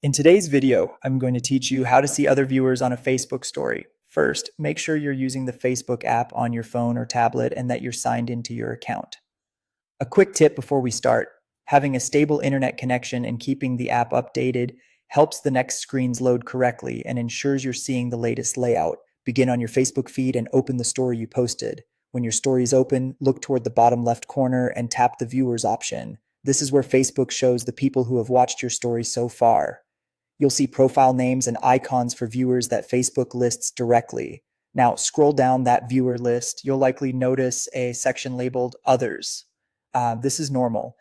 In today's video, I'm going to teach you how to see other viewers on a Facebook story. First, make sure you're using the Facebook app on your phone or tablet and that you're signed into your account. A quick tip before we start: having a stable internet connection and keeping the app updated helps the next screens load correctly and ensures you're seeing the latest layout. Begin on your Facebook feed and open the story you posted. When your story is open, look toward the bottom left corner and tap the viewers option. This is where Facebook shows the people who have watched your story so far. You'll see profile names and icons for viewers that Facebook lists directly. Now, scroll down that viewer list. You'll likely notice a section labeled Others. This is normal.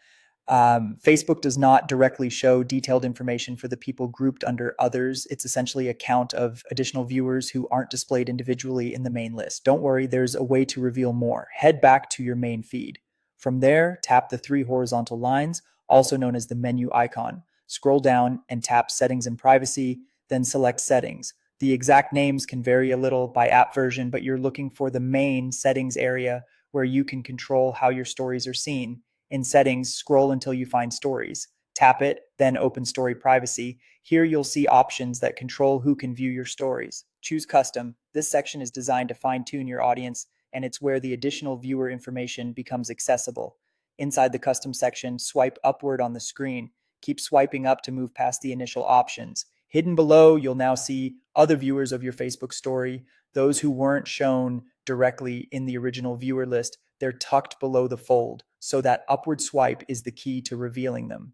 Facebook does not directly show detailed information for the people grouped under Others. It's essentially a count of additional viewers who aren't displayed individually in the main list. Don't worry, there's a way to reveal more. Head back to your main feed. From there, tap the three horizontal lines, also known as the menu icon. Scroll down and tap Settings and Privacy, then select Settings. The exact names can vary a little by app version, but you're looking for the main settings area where you can control how your stories are seen. In Settings, scroll until you find Stories. Tap it, then open Story Privacy. Here you'll see options that control who can view your stories. Choose Custom. This section is designed to fine-tune your audience, and it's where the additional viewer information becomes accessible. Inside the Custom section, swipe upward on the screen. Keep swiping up to move past the initial options. Hidden below, you'll now see other viewers of your Facebook story, those who weren't shown directly in the original viewer list. They're tucked below the fold, so that upward swipe is the key to revealing them.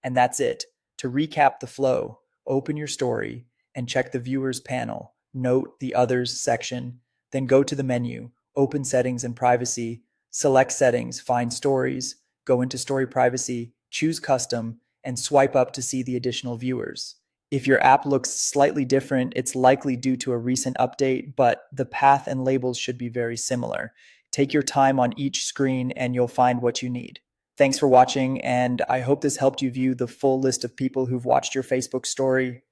And that's it. To recap the flow, open your story and check the viewers panel. Note the Others section, then go to the menu, open Settings and Privacy, select Settings, find Stories, go into Story Privacy, choose Custom, and swipe up to see the additional viewers. If your app looks slightly different, it's likely due to a recent update, but the path and labels should be very similar. Take your time on each screen and you'll find what you need. Thanks for watching, and I hope this helped you view the full list of people who've watched your Facebook story.